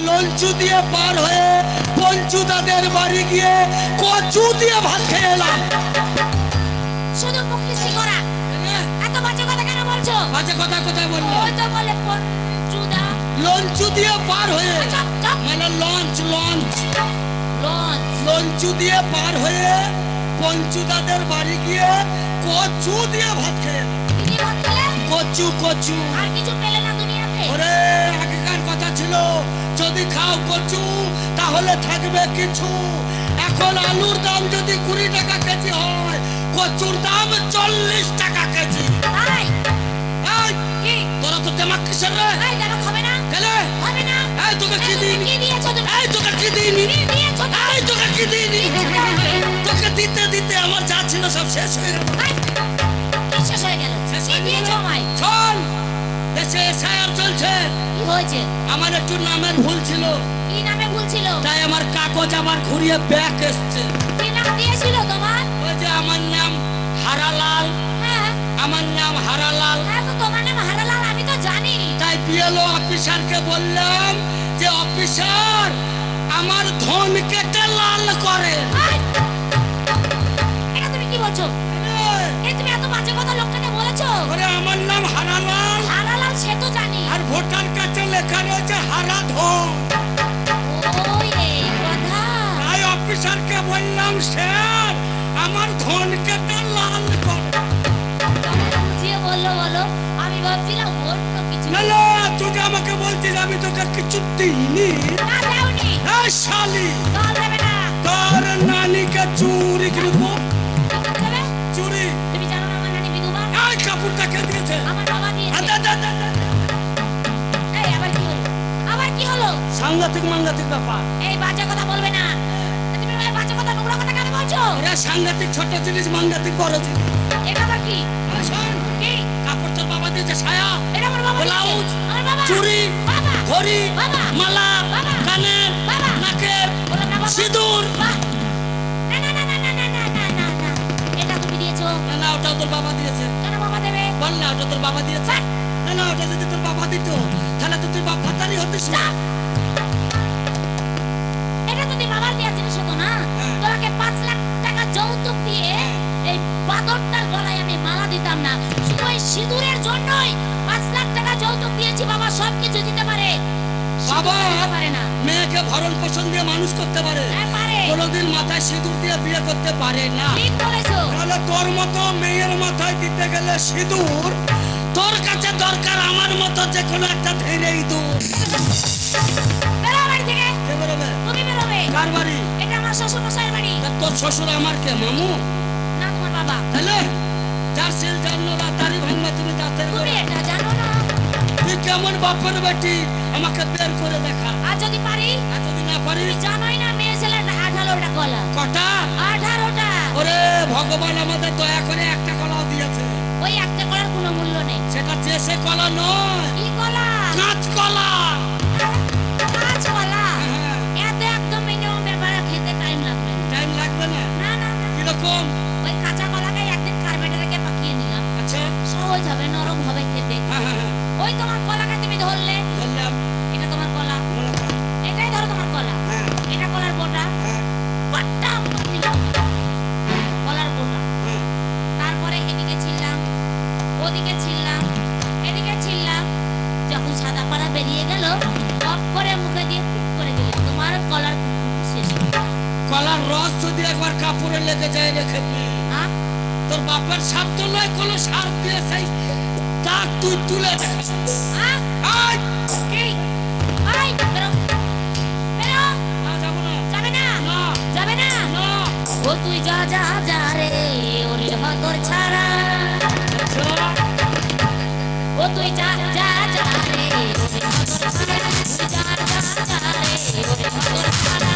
লঞ্চু দিয়ে পার হয়ে পঞ্চুদাদের বাড়ি গিয়ে কচু দিয়ে ভাত খেয়ে এলাম। শুধু মুখলিসি করা, এত বাজে কথা কেন বলছো? বাজে কথা কোথায় বললো? ওই তো বলে পঞ্চুদা। লঞ্চু দিয়ে পার হয়ে, মানে লঞ্চ লঞ্চ লঞ্চ লঞ্চু দিয়ে পার হয়ে পঞ্চুদাদের বাড়ি গিয়ে কচু দিয়ে ভাত খেয়ে এলাম। কি ভাত খেলে? কচু কচু। আর কিছু পেলে না দুনিয়াতে? ওরে আগেকার কথা ছিল যদি খাও কচু তাহলে থাকবে কিছু। এখন আলুর দাম যদি 20 টাকা কেজি হয়, কচুর দাম 40 টাকা কেজি। তাই এই কি তোরা তো দেমাক কিসের রে? এই দেমাক হবে না? গেলে হবে না। এই তোকে কি দিইনি? কি দিয়েছো তুমি? এই তোকে কি দিইনি? কি দিয়েছো তুমি? এই তোকে কি দিইনি? তোকে দিতে দিতে আমার যা ছিল সব শেষ হয়ে গেল। কি শেষ হয়ে গেল? কি দিয়েছো আমায়? চল, দেশে এসআইআর চলছে। কি হয়েছে? আমার একটু নামের ভুল ছিল, কি নামে ভুল ছিল? তাই আমার কাগজ আবার ঘুরিয়ে ব্যাক এসছে। কি নাম দিয়েছিল তোমার? ওই যে আমার নাম হারালাল। হ্যাঁ আমার নাম হারালাল। হ্যাঁ, তো তোমার নাম হারালাল আমি তো জানি। তাই বিএলও অফিসারকে বললাম যে অফিসার আমার ধন কেটে লাল করে। এটা তুমি কি বলছো? এই তুমি এত বাজে কথা লোকটাকে বলেছো? ওরে আমার নাম হারালাল, হারালাল সে তো জানি। আর ভোটার কাছে লেখা রয়েছে হারাধন। ওই এই কথা। তাই অফিসারকে বললাম স্যার আমার ধন কেটে লাল করে। কেমন বুঝিয়ে বললো বলো, আমি ভাবছিলাম অন্য কিছু। না না, তুই যে আমাকে বলছিস আমি তোকে কিছু দিইনি। না দাওনি। এই শালি দল দেবে না। তোর নানিকে চুরি করবো। কি করতে হবে? চুরি? তুমি জানো না আমার নানি বিধবা? এই কাপড়টা কে দিয়েছে? আমার বাবা দিয়েছে। আদা, আদা, আদা, আদা। এই আবার কি হলো? আবার কি হলো? সাংঘাতিক মাঙ্গাতিক ব্যাপার। এই বাজে কথা বলবে না। তুমি এই বাজে কথা নোংরা কথা কেন বলছো? ওরা সাংঘাতিক ছোট জিনিস, মাঙ্গাতিক বড় জিনিস। এটা আবার কি? আরে শোন, কি? কাপড় তোর বাবা দিয়েছে, সায়া, এটা আমার বাবা দিয়েছে। ব্লাউজ, আমার বাবা। চুড়ি, বাবা। ঘড়ি, বাবা। মালা, বাবা। কানের, বাবা। নাকের, বললাম না বাবা। সিঁদুর। বাহ। না না না না না না না না না না। এটা তুমি দিয়েছো। না না, ওটাও তোর বাবা দিয়েছে। কেন বাবা দেবে? বল না, ওটা তোর বাবা দিয়েছে। না না, ওটা যদি তোর বাবা দিত তাহলে তো তুই বাপ ভাতারই হতিস না। এটা যদি বাবার দেওয়া জিনিস হতো না, হ্যাঁ। তোমাকে 5 লাখ টাকা যৌতুক দিয়ে এই বাদরটার গলায় আমি মালা দিতাম না। শুধু এই সিঁদুরের জন্যই 5 লাখ টাকা যৌতুক দিয়েছি। বাবা সবকিছু দিতে পারে, বাবা সিঁদুর দিতে পারে না। মেয়েকে ভরণ পোষণ দিয়ে মানুষ করতে পারে, হ্যাঁ, পারে। কোনোদিন মাথায় সিঁদুর দিয়ে বিয়ে করতে পারে না। ঠিক বলেছো। তাহলে তোর মতো মেয়ের মাথায় দিতে গেলে সিঁদুর, তোর কাছে দরকার আমার মতো যে কোনো একটা ধীরে ইঁদুর। বেরো বাড়ি থেকে। কে বেরোবে? তুমি বেরোবে। কার বাড়ি? এটা আমার শ্বশুর মশাইয়ের বাড়ি। তা তোর শ্বশুর আমার কে মামু? না, তোমার বাবা। তাহলে যার সিল জানলো না তারই ভাঙবা তুমি যাতে। তুমি এটা জানো না। তুই কেমন বাপের বেটি আমাকে বের করে দেখা। আর যদি পারি? আর যদি না পারিস? তুমি জানোই না মেয়ে ছেলের 18টা গলা। কটা? 18টা। ওরে ভগবান আমাদের দয়া করে একটা কলাও দিয়েছে। ওই একটা কলার কোনো মূল্য নেই। সেটা চেষে কলা নয়, কি কলা? কাঁচ কলা। কাঁচ কলা। হ্যাঁ, এত একদম মিনিমাম ব্যাপারে খেতে টাইম লাগবে না। টাইম লাগবে না। না না না। কিরকম? ওই কাঁচা কলাকে একদিন কার্বেটারে পাকিয়ে নিলাম। আচ্ছা, সহজ হবে, নরম হবে খেতে। হ্যাঁ হ্যাঁ হ্যাঁ, ওই তোমার কলাকে তুমি ধরলে, ধরলাম। এটা তোমার কলা। বললাম, এটাই ধরো তোমার কলা। হ্যাঁ এটা কলার বোটা। হ্যাঁ পাট্টা দিলাম কলার বোটা। হ্যাঁ। তারপরে এদিকে ছিললাম, ওদিকে ছিললাম, এদিকে ছিললাম। যখন সাদা পাড়া বেরিয়ে গেল, টপ করে মুখে দিয়ে ফুট করে দিলে তোমার কলার কুটকুটি শেষ। কলার রস যদি একবার কাপড়ে লেগে যায় রেখে হ্যাঁ? তোর বাপের সাপ তো নয়, কোনো সার দিয়ে সেই দাগ তুই তুলে দে। হ্যাঁ? আয়, এই, এই, বেরো, বেরো। না যাবো না। যাবে না? না যাবে না? না। ও তুই যা যা যা রে, ওরে হতর ছাড়া। আচ্ছা, ও তুই যা যা যা রে, ওরে হতর ছাড়া। তুই যা যা যা রে, ওরে হতর ছাড়া।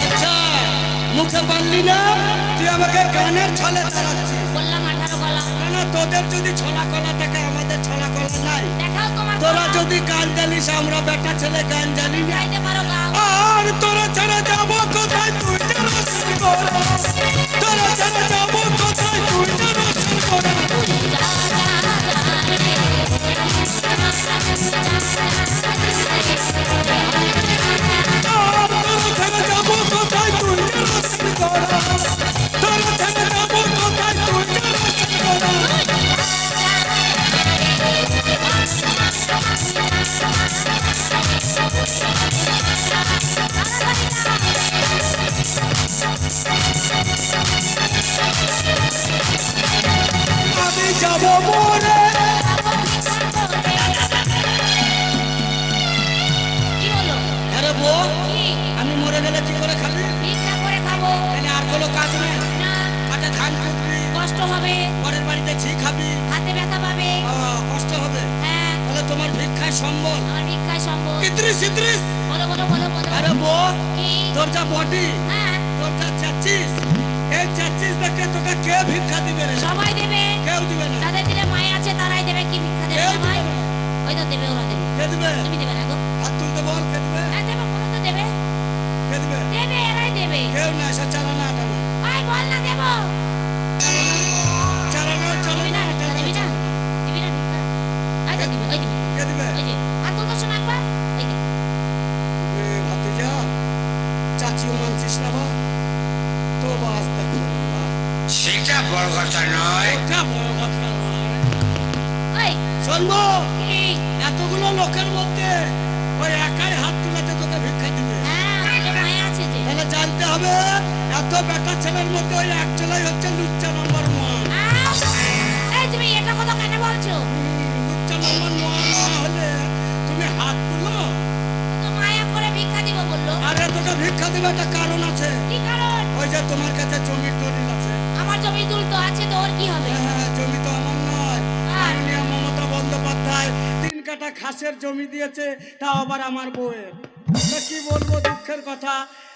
আচ্ছা, মুখে বানলি না, তুই আমাকে গানের ছলে চালাচ্ছিস। বললাম 18 গলা। না না, তোদের যদি ছলা কলা থাকে আমাদের ছলা কলা নাই। দেখাও তোমার তোরা কলা। যদি গান জানিস আমরা বেটা ছেলে গান জানি না। গাইতে পারো গাও। আর তোরা ছাড়া যাবো কোথায় তুই জানাস করা, তোরা ছাড়া যাবো কোথায় তুই জানাস করা। আর তোরা ছাড়া যাবো কোথায় তুই জানাস করা, তোরা ছাড়া যাবো কোথায় তুই জানাস করা। আমি যাবো মরে। কি হলো? আরে বউ, কি? আমি মরে গেলে কি করে খাবি? ভিক্ষা করে খাবো। তাহলে আর কোনো কাজ নেই? না, মাঠে ধান কুটবি, কষ্ট হবে, পরের বাড়িতে ঝি খাবি, হাতে ব্যথা পাবে। কষ্ট হবে। হ্যাঁ, তাহলে তোমার ভিক্ষায় সম্বল আমার ভিক্ষায় সম্ভব। ইদ্রিস ইদ্রিস। বলো বলো বলো বলো। আরে বউ, কি? তোর যা বডি, হ্যাঁ, তোর যা চাচ্ছিস, এই চাচ্ছিস দেখে তোকে কে ভিক্ষা দিবে রে? সবাই দেবে। কেউ দিবে না। যাদের দিলে মায়া আছে তারাই দেবে। কি ভিক্ষা দেবে কেউ সবাই? দিবে না। ওই তো দেবে, ওরা দেবে। কে দিবে? তুমি দেবে না গো? হাত তুলতে বল, কে দিবে? হ্যাঁ দেবে, বলো তো দেবে। কে দিবে? দেবে, এরাই দেবে। কেউ না, সব চালানা আটানা। ভাই বল না দেবো। চালানা দিবি না, চালানা দিবি না, দিবি না ভিক্ষা? এই তো দিবি, ওই দিবি। কে দিবে? ওই যে, আর তোর শোনা একবার। এই যে, ভাতিজা, চাচিও মানছিস না বা? তো বাস দেখো না। সেটা বড় কথা নয়। ওটা বড় কথা নয়। ওই, শুনবো, কি? এতগুলো লোকের মধ্যে ওই একাই হাত তুলেছে তোকে ভিক্ষা দিবে। হ্যাঁ, আসলে মায়া আছে যে। তাহলে জানতে হবে এত বেটা ছেলের মধ্যে ওই একজলাই হচ্ছে লুচ্চা নম্বর 1। আহ! এই তুমি এটা কথা কেন বলছো? লুচ্চা নম্বর 1 না হলে তুমি হাত তুলো। তো মায়া করে ভিক্ষা দিব বললো। আরে তোকে ভিক্ষা দিবে একটা কারণ আছে। কি কারণ? ওই যে তোমার কাছে জমির দলিল আছে। আমার জমি দুল তো আছে, তো ওর কি হবে? হ্যাঁ, জমি তো আমার নয়। আর? মাননীয় মমতা বন্দ্যোপাধ্যায় 3 কাঠা খাসের জমি দিয়েছে, তাও আবার আমার বউয়ের। তা কি বলবো, দুঃখের কথা।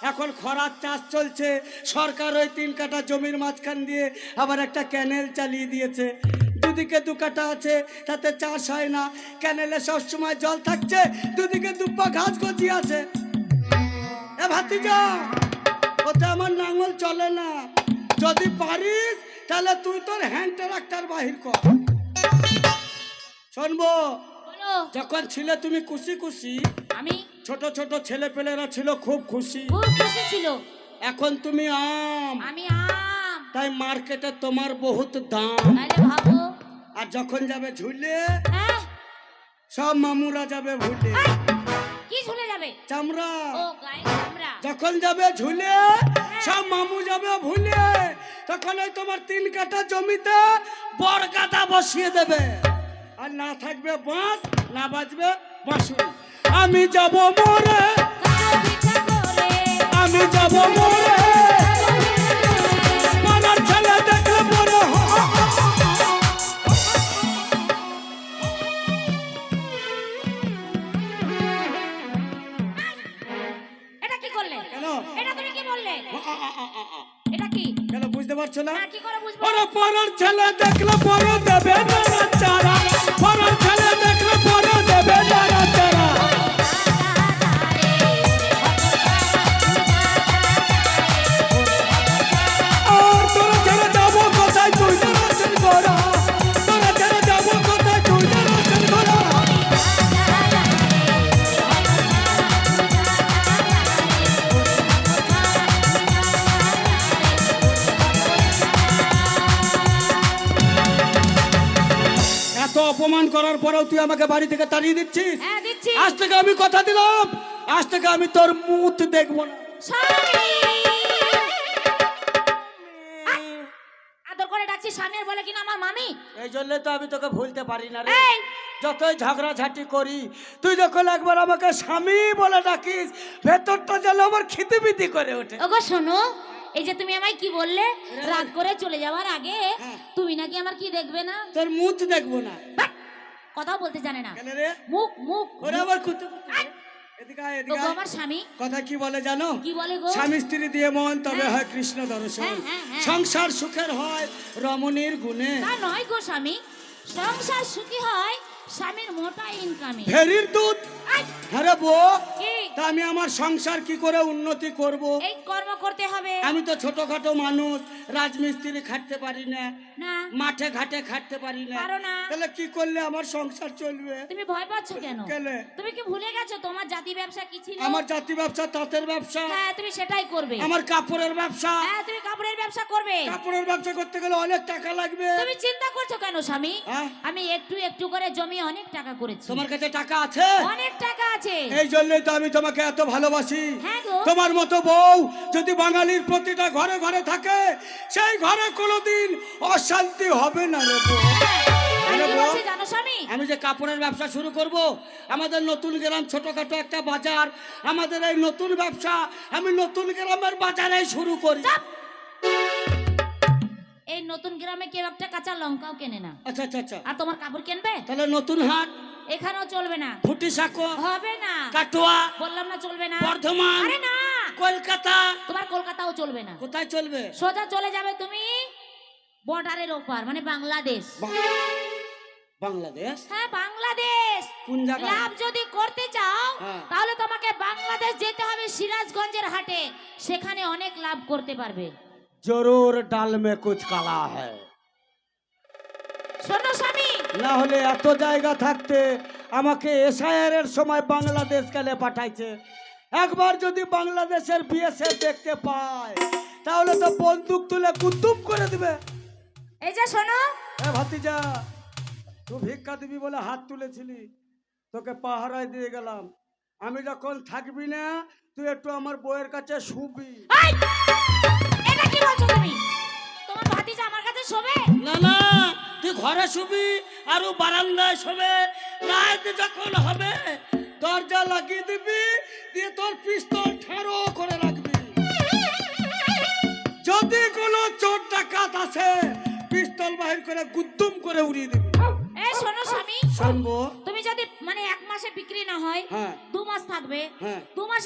এখন খরার চাষ চলছে, সরকার ওই 3 কাঠা জমির মাঝখান দিয়ে আবার একটা ক্যানেল চালিয়ে দিয়েছে। দুদিকে 2 কাঠা আছে, তাতে চাষ হয় না। ক্যানেলে সবসময় জল থাকছে, দুদিকে 2 পা ঘাস গজি আছে। এ ভাতিজা, ওতে আমার নাঙল চলে না। যদি পারিস তাহলে তুই তোর হ্যান্ড ট্রাক্টর বাহির কর। শুনবো, বলো। যখন ছিলে তুমি খুশি খুশি, আমি ছোট ছোট ছেলে পেলেরা ছিল খুব খুশি। খুব খুশি ছিল। এখন তুমি আম, আমি আম। তাই মার্কেটে তোমার বহুত দাম। তাহলে ভাবো। আর যখন যাবে ঝুলে, হ্যাঁ, সব মামুরা যাবে ভুলে। এই, কি ঝুলে যাবে? চামড়া। ও গায়ে চামড়া। যখন যাবে ঝুলে, সব মামু যাবে ভুলে। তখন ওই তোমার 3 কাঠা জমিতে বড় গাদা বসিয়ে দেবে। আর না থাকবে বাঁশ, না বাজবে বাঁশুরি। আমি যাব মরে, কারো ভিক্ষা করে। আমি যাব মরে। পাড়ার ছেলে দেখলে বড় এটা কি করলে? কেন? এটা তুমি কি বললে? আ। এটা কি? কেন বুঝতে পারছো না? হ্যাঁ, কি করে বুঝবো? ওরা পাড়ার ছেলে দেখলে বড় দেবে না চারা। পাড়ার ছেলে দেখলে বড় দেবে না চারা। আর তোরা ছেড়ে যাবো কোথায় তুই জানাচ্ছেন গোরা, তোরা ছেড়ে যাবো কোথায় তুই জানাচ্ছেন গোরা। এত অপমান করার পরেও তুই আমাকে বাড়ি থেকে তাড়িয়ে দিচ্ছিস। হ্যাঁ, দিচ্ছি। আজ থেকে আমি কথা দিলাম, আজ থেকে আমি তোর মুখ দেখবো না। স্বামী! আদর করে ডাকছি স্বামীর, বলে কিনা আমার মামি। এই জন্য তো আমি তোকে ভুলতে পারি না রে। এই! যতই ঝগড়াঝাটি করি, তুই যখন একবার আমাকে স্বামী বলে ডাকিস, ভেতরটা যেন আমার খিতিবিতি করে ওঠে। ওগো শোনো, এই যে তুমি আমায় কি বললে, রাগ করে চলে যাওয়ার আগে হ্যাঁ। তুমি নাকি আমার কি দেখবে না? তোর মুখ দেখবো না। বাহ! কথাও বলতে জানে না। কেন রে? মুখ মুখ ওরে আবার কুতু কুতু। আই! এদিকে আয়, ও এদিকে গো আয়। আমার স্বামী কথা কি বলে জানো? কি বলে গো? স্বামী স্ত্রী দিয়ে মন তবে হ্যাঁ। হয় কৃষ্ণ দর্শন। হ্যাঁ, হ্যাঁ, হ্যাঁ। সংসার সুখের হয় রমণীর গুণে। তা নয় গো স্বামী, সংসার সুখী হয় স্বামীর মোটা ইনকামে। ফেরির দুধ। আই, আরে বউ, কি? তা আমি আমার সংসার কি করে উন্নতি করব? এই কর্ম করতে হবে। আমি তো ছোটখাটো মানুষ, রাজমিস্ত্রি খাটতে পারি না, না মাঠে ঘাটে খাটতে পারি না। পারো না। তাহলে কি করলে আমার সংসার চলবে? তুমি ভয় পাচ্ছ কেন? কেলে? তুমি কি ভুলে গেছো তোমার জাতি ব্যবসা কি ছিল? আমার জাতি ব্যবসা, তাঁতের ব্যবসা। হ্যাঁ তুমি সেটাই করবে। আমার কাপড়ের ব্যবসা। হ্যাঁ তুমি কাপড়ের ব্যবসা করবে। কাপড়ের ব্যবসা করতে গেলে অনেক টাকা লাগবে। তুমি চিন্তা করছো কেন স্বামী? হ্যাঁ? আমি একটু একটু করে জমি অনেক টাকা করেছি। তোমার কাছে টাকা আছে? অনেক টাকা আছে। এই জন্যই তো আমি তোমাকে এত ভালোবাসি। হ্যাঁ গো। তোমার মতো বউ যদি বাঙালির প্রতিটা ঘরে ঘরে থাকে, সেই ঘরে কোনোদিন অশান্তি হবে না রে বউ। আমি আরে কি বউ, বলছি জানো স্বামী? আমি যে কাপড়ের ব্যবসা শুরু করব, আমাদের নতুন গ্রাম ছোটখাটো একটা বাজার, আমাদের এই নতুন ব্যবসা আমি নতুন গ্রামের বাজারে শুরু করি। চাপ! এই নতুন গ্রামে কেউ একটা কাঁচা লঙ্কাও কেনে না। আচ্ছা আচ্ছা আচ্ছা, আর তোমার কাপড় কিনবে? তাহলে নতুন হাট, এখানেও চলবে না। ফুটি সাঁকো, হবে না। কাটোয়া, বললাম না চলবে না। বর্ধমান, আরে না, কলকাতা। তোমার কলকাতাও চলবে না। কোথায় চলবে? সোজা চলে যাবে তুমি বর্ডারের ওপার, মানে বাংলাদেশ। বাংলাদেশ? হ্যাঁ বাংলাদেশ। কোন জায়গায়? লাভ যদি করতে চাও হ্যাঁ। তাহলে তোমাকে বাংলাদেশ যেতে হবে, সিরাজগঞ্জের হাটে। সেখানে অনেক লাভ করতে পারবে। জরুর ডাল মে কুছ কালা হ্যায়। শোনো স্বামী, না হলে এত জায়গা থাকতে আমাকে এসআইআর এর সময় বাংলাদেশ গেলে পাঠাইছে। একবার যদি বাংলাদেশের বিএসএফ দেখতে পায়, তাহলে তো বন্দুক তুলে কুতুম করে দিবে। এই যে শোনো, এ ভাতিজা, তুই ভিক্ষা দিবি বলে হাত তুলেছিলি, তোকে পাহারায় দিয়ে গেলাম। আমি যখন থাকবি না, তুই একটু আমার বউয়ের কাছে শুবি। এই! এটা কি বলছো তুমি? তোমার ভাতিজা আমার কাছে শোবে? না না, তুই ঘরে শুবি আর ও বারান্দায় শোবে। রাত যখন হবে দরজা লাগিয়ে দিবি, দিয়ে তোর পিস্তল ঠাড়ো করে রাখবি। যদি কোনো চোর ডাকাত আসে, পিস্তল বাহির করে গুদ্দুম করে উড়িয়ে দিবি। এই শোনো স্বামী, শুনবো? তুমি যদি মানে 1 মাসে বিক্রি না হয়, হ্যাঁ। 2 মাস থাকবে, হ্যাঁ। 2 মাস